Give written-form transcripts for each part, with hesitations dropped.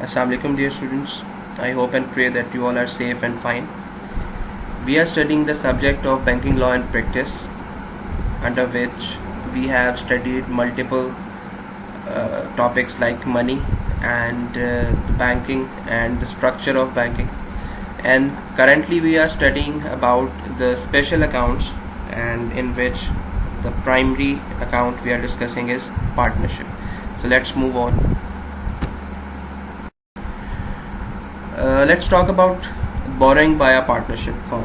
Assalamu alaikum dear students. I hope and pray that you all are safe and fine. We are studying the subject of banking law and practice, under which we have studied multiple topics like money and the banking and the structure of banking. And currently we are studying about the special accounts, and in which the primary account we are discussing is partnership. So let's move on. Let's talk about borrowing by a partnership firm.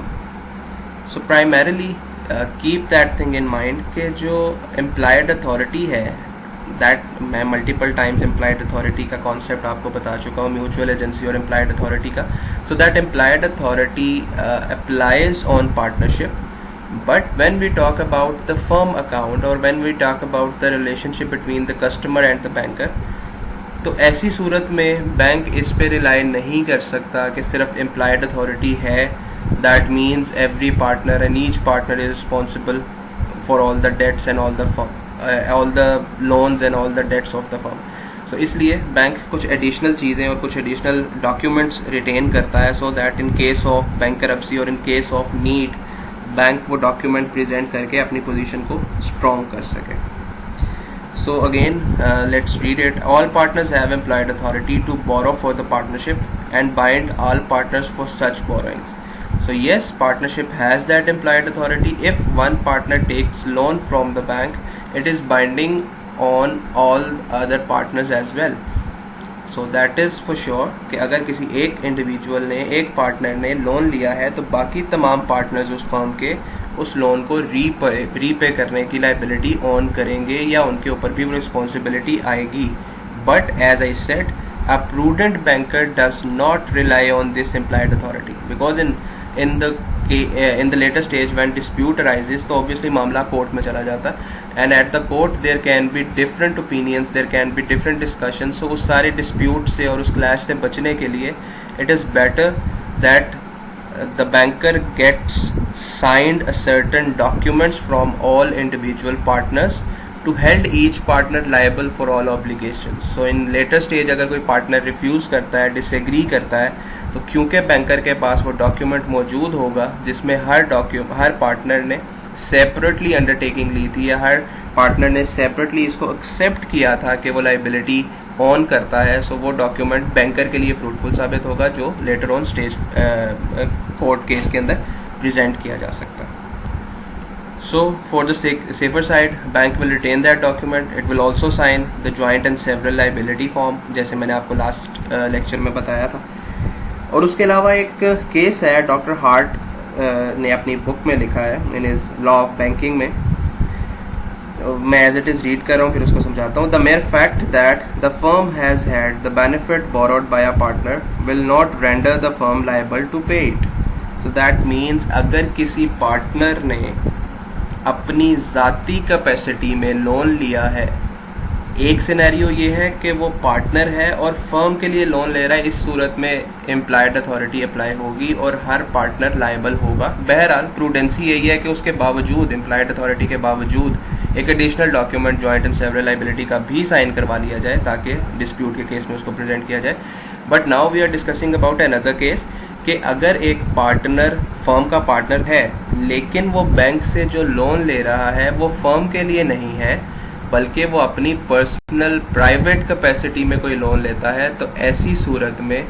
So primarily keep that thing in mind कि जो implied authority है, that मैं multiple times implied authority का concept आपको बता चुका हूँ, mutual agency और implied authority का. So that implied authority applies on partnership, but when we talk about the firm account or when we talk about the relationship between the customer and the banker, तो ऐसी सूरत में bank इस पे rely नहीं कर सकता कि सिर्फ इम्प्लाइड अथॉरिटी है, that means every partner and each partner is responsible for all the debts and all the loans and all the debts of the firm. So इसलिए बैंक कुछ एडिशनल चीज़ें और कुछ एडिशनल डॉक्यूमेंट्स रिटेन करता है, so that in case of bankruptcy और in case of need bank वो document present करके अपनी पोजीशन को स्ट्रॉन्ग कर सके. So again, let's read it. All partners have implied authority to borrow for the partnership and bind all partners for such borrowings. So yes, partnership has that implied authority. If one partner takes loan from the bank, it is binding on all other partners as well. So that is for sure कि अगर किसी एक individual ने, एक partner ने loan लिया है, तो बाकी तमाम पार्टनर्स उस फर्म के उस लोन को रीपे करने की लाइबिलिटी ऑन करेंगे या उनके ऊपर भी वो रिस्पॉन्सिबिलिटी आएगी. But as I said, a prudent banker does not rely on this implied authority because in the later stage when dispute arises, तो obviously मामला कोर्ट में चला जाता है, and at the court there can be different opinions, there can be different discussions. So उस सारे dispute से और उस clash से बचने के लिए it is better that the banker gets signed a certain documents from all individual partners to hold each partner liable for all obligations. So in later stage अगर कोई partner refuse करता है, disagree करता है, तो क्योंकि बैंकर के पास वो डॉक्यूमेंट मौजूद होगा जिसमें हर पार्टनर ने सेपरेटली अंडरटेकिंग ली थी या हर पार्टनर ने सेपरेटली इसको एक्सेप्ट किया था कि वो लाइबिलिटी ऑन करता है, सो वो डॉक्यूमेंट बैंकर के लिए फ्रूटफुल साबित होगा जो later on stage court case के अंदर प्रेजेंट किया जा सकता है. So for the safer side, bank will retain that document. It will also sign the joint and several liability form, जैसे मैंने आपको लास्ट लेक्चर में बताया था. और उसके अलावा एक केस है, डॉक्टर हार्ट ने अपनी बुक में लिखा है इन इज लॉ ऑफ बैंकिंग में. मैं एज इट इज़ रीड कर रहा हूँ, फिर उसको समझाता हूँ. The mere fact that the firm has had the benefit borrowed by a partner will not render the firm liable to pay it. So that means अगर किसी पार्टनर ने अपनी ज़ाती कैपेसिटी में लोन लिया है, एक सिनेरियो ये है कि वो पार्टनर है और फर्म के लिए लोन ले रहा है, इस सूरत में इम्प्लाइड अथॉरिटी अप्लाई होगी और हर पार्टनर लायबल होगा. बहरहाल प्रूडेंसी यही है कि उसके बावजूद, इम्प्लाइड अथॉरिटी के बावजूद, एक additional document joint and several liability का भी साइन करवा लिया जाए ताकि डिस्प्यूट के केस में उसको प्रेजेंट किया जाए. But now we are discussing about another case कि अगर एक पार्टनर फर्म का पार्टनर है लेकिन वो बैंक से जो लोन ले रहा है वो फर्म के लिए नहीं है बल्कि वो अपनी पर्सनल प्राइवेट कैपेसिटी में कोई लोन लेता है, तो ऐसी सूरत में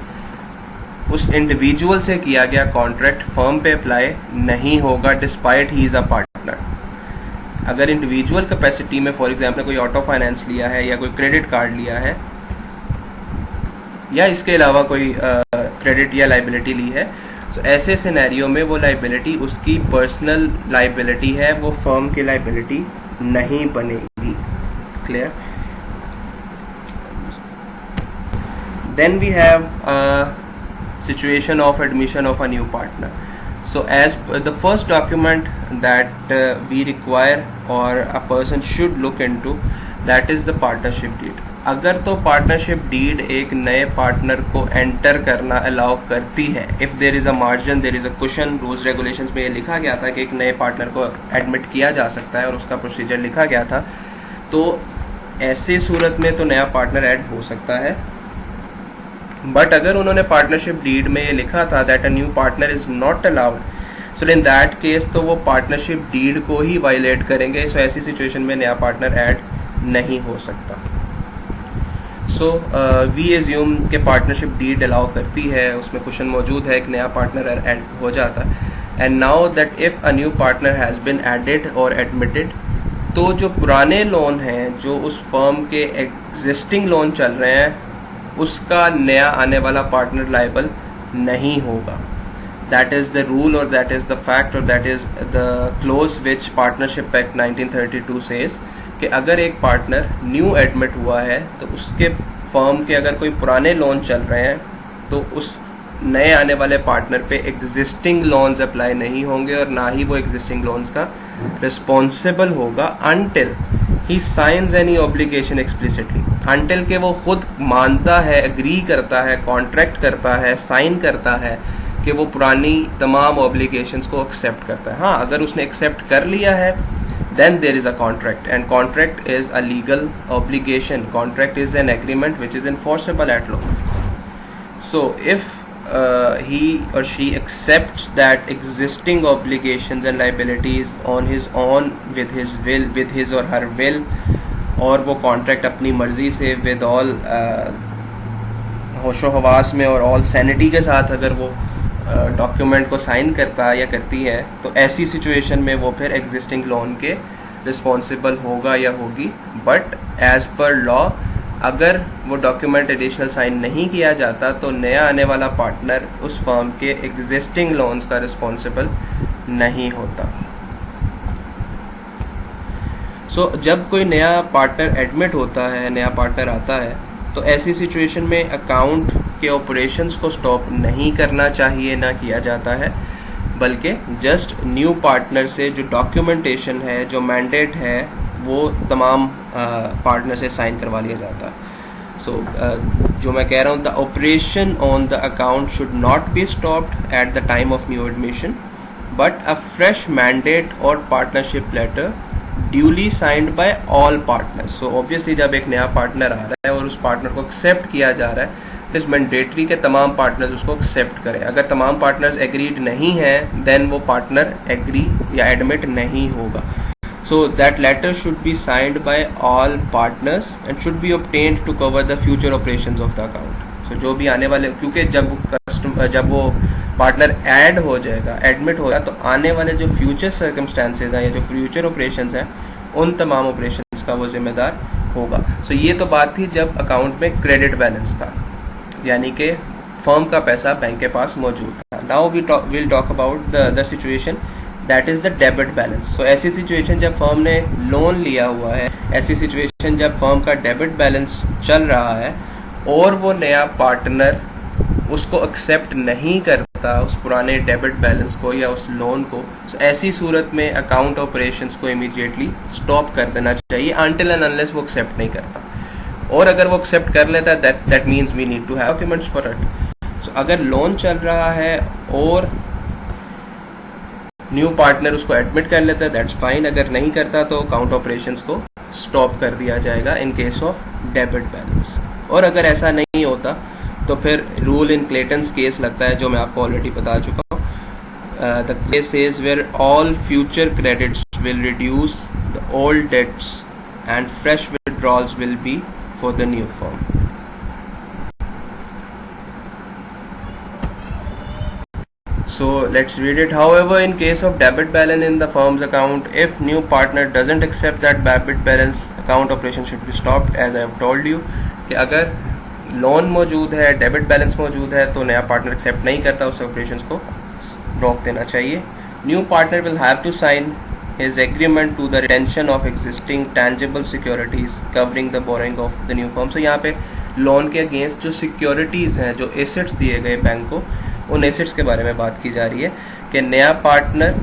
उस इंडिविजुअल से किया गया कॉन्ट्रैक्ट फर्म पे अप्लाई नहीं होगा despite he is a partner. अगर इंडिविजुअल कैपेसिटी में फॉर एग्जांपल कोई ऑटो फाइनेंस लिया है या कोई क्रेडिट कार्ड लिया है या इसके अलावा कोई क्रेडिट या लाइबिलिटी ली है, तो ऐसे सिनेरियो में वो लाइबिलिटी उसकी पर्सनल लाइबिलिटी है, वो फर्म की लाइबिलिटी नहीं बनेगी. Clear? Then we have a situation of admission of a new partner. So as the first document that we require or a person should look into, that is the partnership deed. अगर तो partnership deed एक नए partner को enter करना allow करती है, if there is a margin there is a cushion, rules regulations में ये लिखा गया था कि एक नए पार्टनर को एडमिट किया जा सकता है और उसका प्रोसीजर लिखा गया था, तो ऐसी सूरत में तो नया पार्टनर ऐड हो सकता है. बट अगर उन्होंने पार्टनरशिप डीड में ये लिखा था that a new partner is not allowed, so in that case तो वो पार्टनरशिप डीड को ही वायलेट करेंगे. सो ऐसी सिचुएशन में नया पार्टनर ऐड नहीं हो सकता. सो वी एज्यूम के पार्टनरशिप डीड अलाउ करती है, उसमें क्वेश्चन मौजूद है, एक नया पार्टनर ऐड हो जाता है. And now that if a new partner has been added और एडमिटेड, तो जो पुराने लोन हैं जो उस फर्म के एग्जिस्टिंग लोन चल रहे हैं उसका नया आने वाला पार्टनर लायबल नहीं होगा. दैट इज़ द रूल और दैट इज़ द फैक्ट और that is the close which partnership act 1932 says कि अगर एक पार्टनर न्यू एडमिट हुआ है तो उसके फर्म के अगर कोई पुराने लोन चल रहे हैं तो उस नए आने वाले पार्टनर पे एग्जिस्टिंग लोन्स अप्लाई नहीं होंगे और ना ही वो एग्जिस्टिंग लोन्स का रिस्पॉन्सिबल होगा until he science any obligation explicitly, until के वो खुद मानता है, एग्री करता है, कॉन्ट्रैक्ट करता है, साइन करता है कि वो पुरानी तमाम ऑब्लिगेशंस को एक्सेप्ट करता है. हाँ, अगर उसने एक्सेप्ट कर लिया है then there is a contract, and contract is a legal obligation. Contract is an agreement which is enforceable at law. So if he or she accepts that existing obligations and liabilities on his own with his will, with his or her will, और वो contract अपनी मर्जी से with all होशो हवास में और all sanity के साथ अगर वो डॉक्यूमेंट को साइन करता है या करती है, तो ऐसी सिचुएशन में वो फिर एग्जिस्टिंग लोन के रिस्पॉन्सिबल होगा या होगी. बट एज पर लॉ अगर वो डॉक्यूमेंट एडिशनल साइन नहीं किया जाता तो नया आने वाला पार्टनर उस फर्म के एग्जिस्टिंग लोन्स का रिस्पॉन्सिबल नहीं होता. सो जब कोई नया पार्टनर एडमिट होता है, नया पार्टनर आता है, तो ऐसी सिचुएशन में अकाउंट के ऑपरेशंस को स्टॉप नहीं करना चाहिए, ना किया जाता है, बल्कि जस्ट न्यू पार्टनर से जो डॉक्यूमेंटेशन है, जो मैंडेट है, वो तमाम पार्टनर से साइन करवा लिया जाता है. सो जो मैं कह रहा हूँ, the operation on the account should not be stopped at the time of new admission, but a fresh mandate और partnership letter duly signed by all partners. So obviously जब एक नया पार्टनर आ रहा है और उस पार्टनर को एक्सेप्ट किया जा रहा है, इस मैंडेटरी के तमाम पार्टनर्स उसको एक्सेप्ट करें. अगर तमाम पार्टनर्स एग्रीड नहीं हैं देन वो पार्टनर एग्री या एडमिट नहीं होगा. So that letter should be signed by all partners and should be obtained to cover the future operations of the account. So जो भी आने वाले, क्योंकि जब वो पार्टनर ऐड हो जाएगा, एडमिट होगा, तो आने वाले जो फ्यूचर सर्कमस्टांसेज हैं या जो फ्यूचर ऑपरेशंस हैं उन तमाम ऑपरेशंस का वो जिम्मेदार होगा. सो ये तो बात थी जब अकाउंट में क्रेडिट बैलेंस था, यानी कि फर्म का पैसा बैंक के पास मौजूद था. Now will talk about the other situation, that is the debit balance. So ऐसी सिचुएशन जब फर्म ने लोन लिया हुआ है, ऐसी सिचुएशन जब फर्म का डेबिट बैलेंस चल रहा है और वो नया पार्टनर उसको एक्सेप्ट नहीं करता, उस पुराने डेबिट बैलेंस को या उस लोन को, so ऐसी सूरत में अकाउंट ऑपरेशंस को इमीडिएटली स्टॉप कर देना चाहिए अनटिल एंड अनलेस वो एक्सेप्ट नहीं करता. और अगर वो एक्सेप्ट कर लेता है that means we need to have documents for it. So अगर लोन चल रहा है और न्यू पार्टनर उसको एडमिट कर लेता है, दैट्स फाइन. अगर नहीं करता तो अकाउंट ऑपरेशंस को स्टॉप कर दिया जाएगा इन केस ऑफ डेबिट बैलेंस. और अगर ऐसा नहीं होता तो फिर रूल इन क्लेटन्स केस लगता है, जो मैं आपको ऑलरेडी बता चुका हूँ. The case is where all future credits will reduce the old debts and fresh withdrawals will be for the new firm. So let's read it. However, in case of debit balance in the firm's account, if new partner doesn't accept that debit balance, account operation should be stopped. As I have told you कि अगर loan मौजूद है, debit balance मौजूद है, तो नया partner accept नहीं करता, उस ऑपरेशंस को रोक देना चाहिए. New partner will have to sign his agreement to the retention of existing tangible securities covering the borrowing of the new firm. So यहाँ पे लोन के अगेंस्ट जो सिक्योरिटीज़ हैं, जो एसेट्स दिए गए बैंक को, उन एसेट्स के बारे में बात की जा रही है कि नया पार्टनर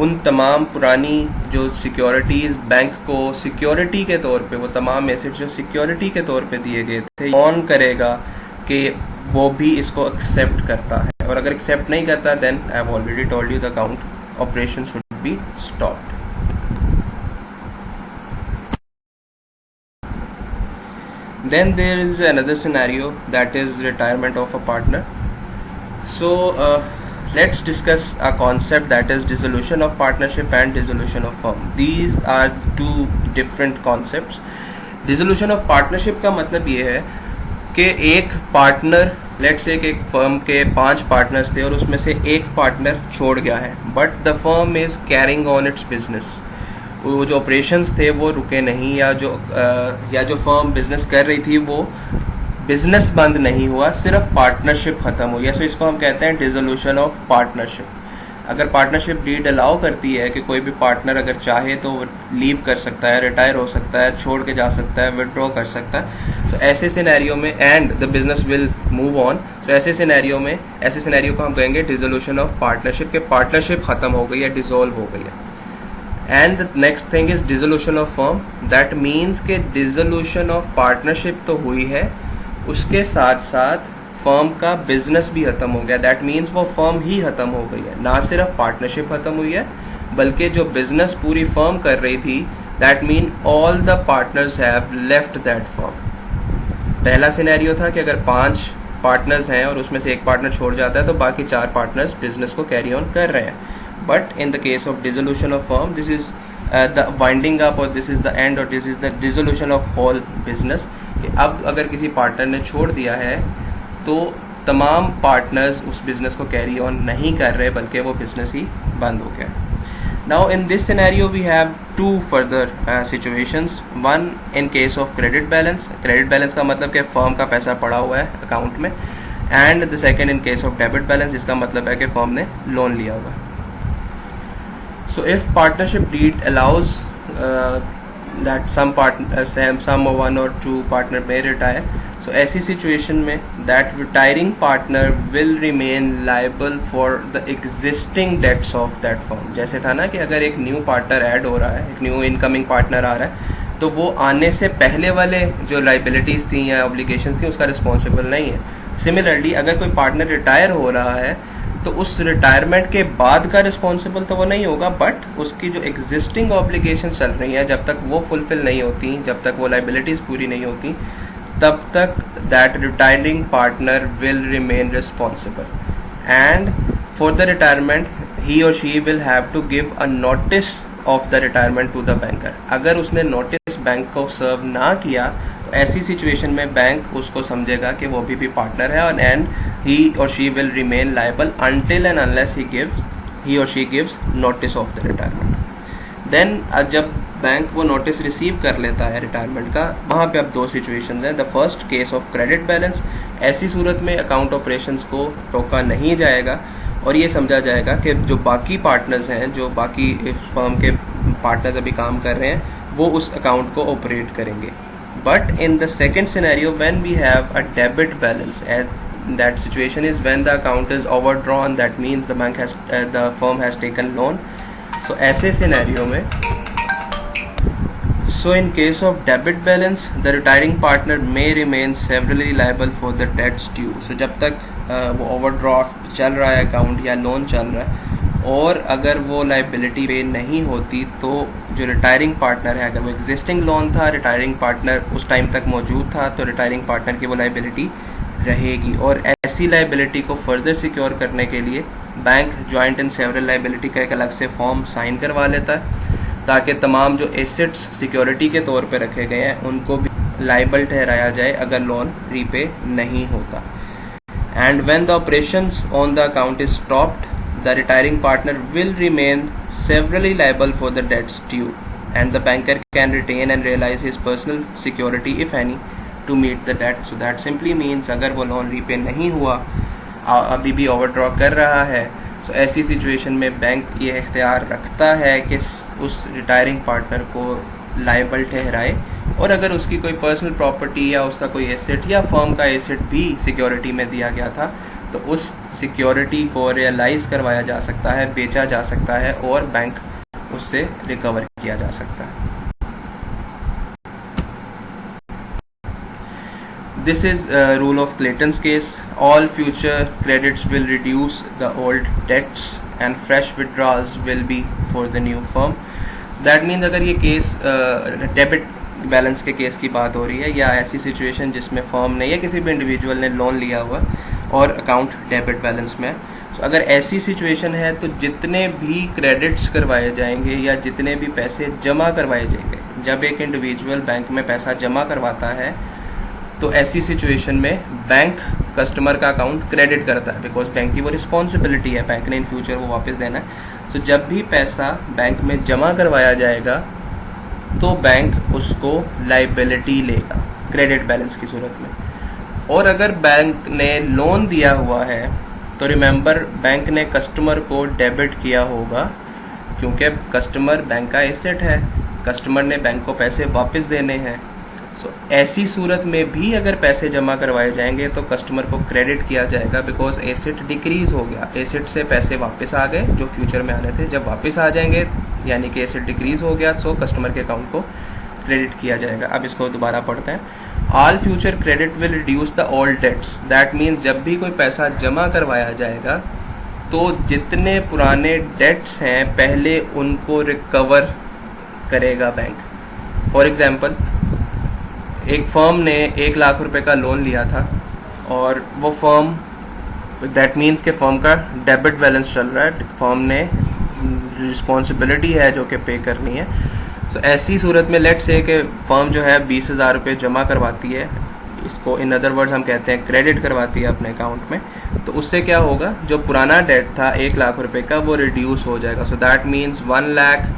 उन तमाम पुरानी जो सिक्योरिटीज़ बैंक को सिक्योरिटी के तौर पे, वो तमाम एसेट्स जो सिक्योरिटी के तौर पे दिए गए थे, ऑन करेगा कि वो भी इसको एक्सेप्ट करता है. और अगर एक्सेप्ट नहीं करता then I have already told you the account operation should be stopped. Then there is another scenario, that is retirement of a partner. So let's discuss a concept, that is dissolution of partnership and dissolution of firm. These are two different concepts. Dissolution of partnership का मतलब ये है कि एक partner, let's say एक firm के 5 partners थे और उसमें से एक पार्टनर छोड़ गया है, but the firm is carrying on it's business. वो जो ऑपरेशंस थे वो रुके नहीं, या जो फर्म बिजनेस कर रही थी वो बिजनेस बंद नहीं हुआ, सिर्फ पार्टनरशिप खत्म हुई है. सो इसको हम कहते हैं डिसोल्यूशन ऑफ पार्टनरशिप. अगर पार्टनरशिप डीड अलाउ करती है कि कोई भी पार्टनर अगर चाहे तो लीव कर सकता है, रिटायर हो सकता है, छोड़ के जा सकता है, विड्रॉ कर सकता है. सो ऐसे सिनेरियो में and the business will move on. So ऐसे सिनेरियो को हम कहेंगे डिसोल्यूशन ऑफ पार्टनरशिप, के पार्टनरशिप खत्म हो गई है, डिसोल्व हो गई है. And the next thing is dissolution of firm. That means के डिसोल्यूशन ऑफ पार्टनरशिप तो हुई है, उसके साथ साथ फर्म का बिजनेस भी खत्म हो गया. दैट मीन्स वो फर्म ही खत्म हो गई है, ना सिर्फ पार्टनरशिप खत्म हुई है बल्कि जो बिजनेस पूरी फर्म कर रही थी, that mean all the partners have left that firm. पहला सिनेरियो था कि अगर 5 पार्टनर्स हैं और उसमें से एक पार्टनर छोड़ जाता है तो बाकी 4 पार्टनर्स बिजनेस को कैरी ऑन कर रहे हैं. But in the case of dissolution of firm, this is the winding up और दिस इज द एंड और this is the dissolution of whole business. कि अब अगर किसी पार्टनर ने छोड़ दिया है तो तमाम पार्टनर्स उस बिजनेस को कैरी ऑन नहीं कर रहे बल्कि वो बिजनेस ही बंद हो गया. Now in this scenario we have 2 further situations. One in case of credit balance. Credit balance का मतलब कि फर्म का पैसा पड़ा हुआ है अकाउंट में. And the second in case of debit balance, जिसका मतलब है कि फर्म ने लोन लिया हुआ है. So if partnership deed allows that some one or two partner may retire. So ऐसी situation में that retiring partner will remain liable for the existing debts of that firm. जैसे था ना कि अगर एक न्यू पार्टनर ऐड हो रहा है, एक न्यू इनकमिंग पार्टनर आ रहा है, तो वो आने से पहले वाले जो लाइबिलिटीज़ थी या ऑब्लिगेशंस थी उसका रिस्पॉन्सिबल नहीं है. सिमिलरली अगर कोई पार्टनर रिटायर हो रहा है तो उस रिटायरमेंट के बाद का रिस्पॉन्सिबल तो वो नहीं होगा, बट उसकी जो एग्जिस्टिंग ऑब्लिगेशंस चल रही हैं जब तक वो फुलफिल नहीं होती, जब तक वो लाइबिलिटीज़ पूरी नहीं होती, तब तक that retiring partner will remain responsible. And for the retirement he और she will have to give a notice of the retirement to the banker. अगर उसने नोटिस बैंक को सर्व ना किया तो ऐसी सिचुएशन में बैंक उसको समझेगा कि वो भी पार्टनर है, और and he or she will remain liable until and unless he or she gives notice of the retirement. Then जब बैंक वो नोटिस रिसीव कर लेता है रिटायरमेंट का, वहाँ पे अब 2 सिचुएशंस हैं. The first case of credit balance. ऐसी सूरत में अकाउंट ऑपरेशंस को रोका नहीं जाएगा और ये समझा जाएगा कि जो बाकी पार्टनर्स हैं, जो बाकी फर्म के पार्टनर्स अभी काम कर रहे हैं, वो उस अकाउंट को ऑपरेट करेंगे. But in the second scenario when we have a debit balance, that situation is when the account is overdrawn. That means the firm has taken loan. So ऐसे scenario में, so in case of debit balance, the retiring partner may remain severally liable for the debts due. So जब तक वो overdraft चल रहा है account या loan चल रहा है, और अगर वो लाइबिलिटी पे नहीं होती तो जो रिटायरिंग पार्टनर है, अगर वो एग्जिस्टिंग लोन था, रिटायरिंग पार्टनर उस टाइम तक मौजूद था, तो रिटायरिंग पार्टनर की वो लाइबिलिटी रहेगी. और ऐसी लाइबिलिटी को फर्दर सिक्योर करने के लिए bank joint and several liability का एक अलग से फॉर्म साइन करवा लेता है, ताकि तमाम जो एसेट्स सिक्योरिटी के तौर पे रखे गए हैं उनको भी लाइबल ठहराया जाए अगर लोन रीपे नहीं होता. And when the operations on the account is stopped, the retiring partner will remain severally liable for the debts due, and the banker can retain and realise his personal security if any to meet the debt. So that simply means अगर वो loan repay नहीं हुआ, अभी भी overdraw कर रहा है, तो ऐसी सिचुएशन में बैंक ये इख्तियार रखता है कि उस रिटायरिंग पार्टनर को लाइबल ठहराए, और अगर उसकी कोई पर्सनल प्रॉपर्टी या उसका कोई एसेट या फर्म का एसेट भी सिक्योरिटी में दिया गया था तो उस सिक्योरिटी को रियलाइज़ करवाया जा सकता है, बेचा जा सकता है, और बैंक उससे रिकवर किया जा सकता है. This is a rule of Clayton's case. All future credits will reduce the old debts and fresh withdrawals will be for the new firm. That means अगर ये केस बैलेंस के केस की बात हो रही है, या ऐसी सिचुएशन जिसमें फर्म ने या किसी भी इंडिविजुअल ने लोन लिया हुआ और अकाउंट डेबिट बैलेंस में है। तो अगर ऐसी सिचुएशन है तो जितने भी क्रेडिट्स करवाए जाएंगे या जितने भी पैसे जमा करवाए जाएंगे, जब एक इंडिविजुअल बैंक में पैसा जमा करवाता है तो ऐसी सिचुएशन में बैंक कस्टमर का अकाउंट क्रेडिट करता है, बिकॉज बैंक की वो रिस्पॉन्सिबिलिटी है, बैंक ने इन फ्यूचर वो वापस देना है। सो जब भी पैसा बैंक में जमा करवाया जाएगा तो बैंक उसको लाइबिलिटी लेगा क्रेडिट बैलेंस की सूरत में। और अगर बैंक ने लोन दिया हुआ है तो रिमेंबर बैंक ने कस्टमर को डेबिट किया होगा, क्योंकि कस्टमर बैंक का एसेट है, कस्टमर ने बैंक को पैसे वापस देने हैं। सो ऐसी सूरत में भी अगर पैसे जमा करवाए जाएंगे तो कस्टमर को क्रेडिट किया जाएगा, बिकॉज एसेट डिक्रीज हो गया, एसेट से पैसे वापस आ गए जो फ्यूचर में आने थे। जब वापस आ जाएंगे यानी कि एसेट डिक्रीज हो गया, सो कस्टमर के अकाउंट को क्रेडिट किया जाएगा। अब इसको दोबारा पढ़ते हैं। All future credit will reduce the all debts. That means जब भी कोई पैसा जमा करवाया जाएगा तो जितने पुराने डेट्स हैं पहले उनको रिकवर करेगा बैंक। फॉर एग्जाम्पल, एक फर्म ने 1 लाख रुपए का लोन लिया था और वो फर्म, दैट मीन्स के फर्म का डेबिट बैलेंस चल रहा है, फर्म ने रिस्पॉन्सिबिलिटी है जो कि पे करनी है। सो ऐसी सूरत में लेट्स से कि फर्म जो है 20,000 रुपये जमा करवाती है, इसको इन अदर वर्ड्स हम कहते हैं क्रेडिट करवाती है अपने अकाउंट में, तो उससे क्या होगा, जो पुराना डेट था 1 लाख रुपए का वो रिड्यूस हो जाएगा। सो that means 1 lakh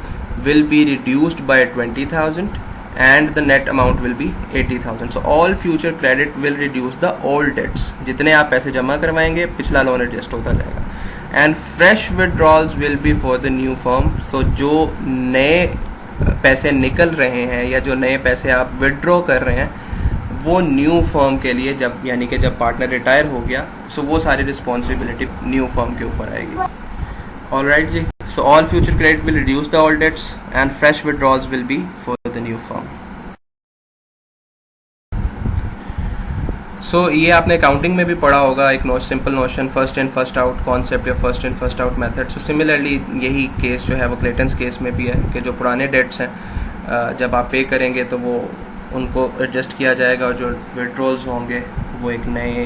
will be reduced by 20,000 and the net amount will be 80,000. So all future credit will reduce the old debts. जितने आप पैसे जमा करवाएंगे पिछला लोन एडजस्ट होता जाएगा। And fresh withdrawals will be for the new firm. So जो नए पैसे निकल रहे हैं या जो नए पैसे आप विड्रॉ कर रहे हैं वो न्यू फर्म के लिए, जब यानी कि जब पार्टनर रिटायर हो गया, सो वो सारी रिस्पॉन्सिबिलिटी न्यू फर्म के ऊपर आएगी। Alright ji, so all future credit will reduce the old debts and fresh withdrawals will be for the new firm. So ये आपने अकाउंटिंग में भी पढ़ा होगा, एक simple notion first in first out concept या first in first out method. So similarly यही case जो है वो क्लेटन्स केस में भी है कि जो पुराने डेट्स हैं जब आप पे करेंगे तो वो उनको एडजस्ट किया जाएगा और जो विड्रॉल्स होंगे वो एक नए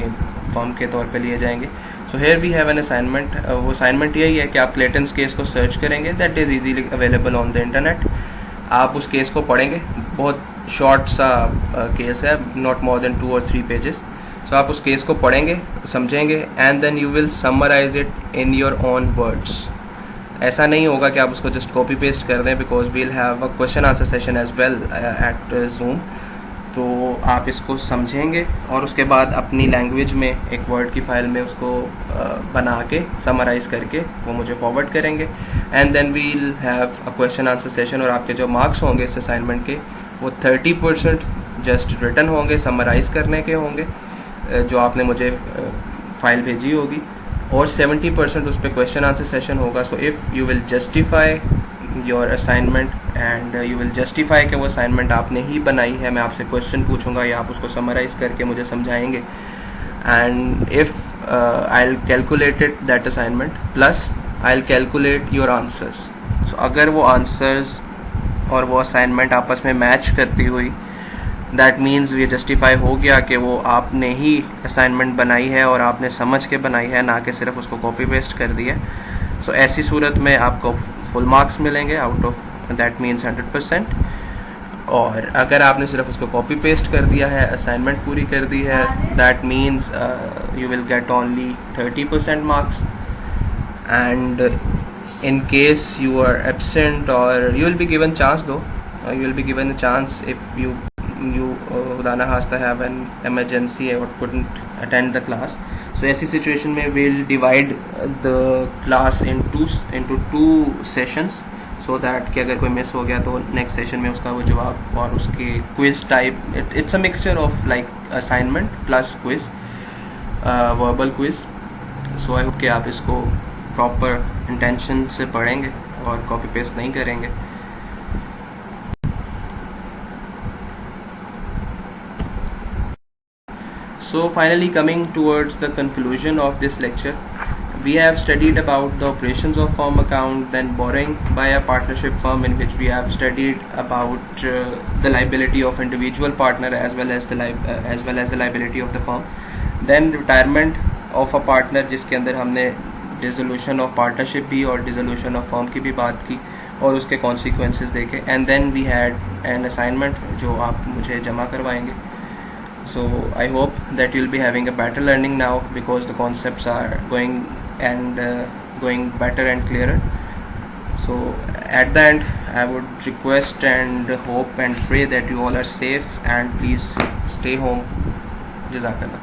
फर्म के तौर पे लिए जाएंगे। So here we have an assignment. वो असाइनमेंट यही है कि आप क्लेटन्स केस को सर्च करेंगे, that is easily available on the internet. आप उस केस को पढ़ेंगे, बहुत शॉर्ट सा केस है, नॉट मोर देन 2 और 3 पेजेस। सो आप उस केस को पढ़ेंगे, समझेंगे, and then you will summarise it in your own words. ऐसा नहीं होगा कि आप उसको जस्ट कॉपी पेस्ट कर दें, because we'll have a question answer session as well at Zoom. तो आप इसको समझेंगे और उसके बाद अपनी लैंग्वेज में एक वर्ड की फाइल में उसको बना के समराइज़ करके वो मुझे फॉरवर्ड करेंगे, and then we'll have a question answer session. और आपके जो मार्क्स होंगे इस असाइनमेंट के वो 30% जस्ट रिटन होंगे, समराइज़ करने के होंगे जो आपने मुझे फाइल भेजी होगी, और 70% उस पर क्वेश्चन आंसर सेशन होगा। So if you will justify your assignment and you will justify कि वो असाइनमेंट आपने ही बनाई है, मैं आपसे क्वेश्चन पूछूंगा या आप उसको समराइज़ करके मुझे समझाएंगे, and if I will calculated that assignment plus I will calculate your answers. So अगर वो आंसर्स और वो असाइनमेंट आपस में मैच करती हुई, दैट मीन्स ये जस्टिफाई हो गया कि वो आपने ही असाइनमेंट बनाई है और आपने समझ के बनाई है, ना कि सिर्फ उसको कॉपी पेस्ट कर दिया। सो ऐसी सूरत में आपको फुल मार्क्स मिलेंगे आउट ऑफ, दैट मीन्स 100%। और अगर आपने सिर्फ उसको कॉपी पेस्ट कर दिया है, असाइनमेंट पूरी कर दी है, that means you will get only 30% marks. And in case you are absent, और you will be given chance, though you will be given a chance if you खुदा ना खास्ता have an emergency or couldn't attend the class. So ऐसी सिचुएशन में we'll divide the class into two sessions, so that कि अगर कोई miss हो गया तो नेक्स्ट सेशन में उसका वो जवाब और उसके quiz type, it's a mixture of like assignment plus quiz, verbal quiz. So I hope कि आप इसको प्रॉपर इंटेंशन से पढ़ेंगे और कॉपी पेस्ट नहीं करेंगे। So finally coming towards the conclusion of this lecture, we have studied about the operations of firm account, then borrowing by a partnership firm, in which we have studied about the liability of individual partner as well as the liability of the firm. Then retirement of a partner, जिसके अंदर हमने dissolution of partnership भी और dissolution of firm की भी बात की और उसके कॉन्सिक्वेंसेस देखे. And then we had an assignment जो आप मुझे जमा करवाएंगे. So I hope that you'll be having a better learning now, because the concepts are going better and clearer. So at the end, I would request and hope and pray that you all are safe, and please stay home. Jazakallah.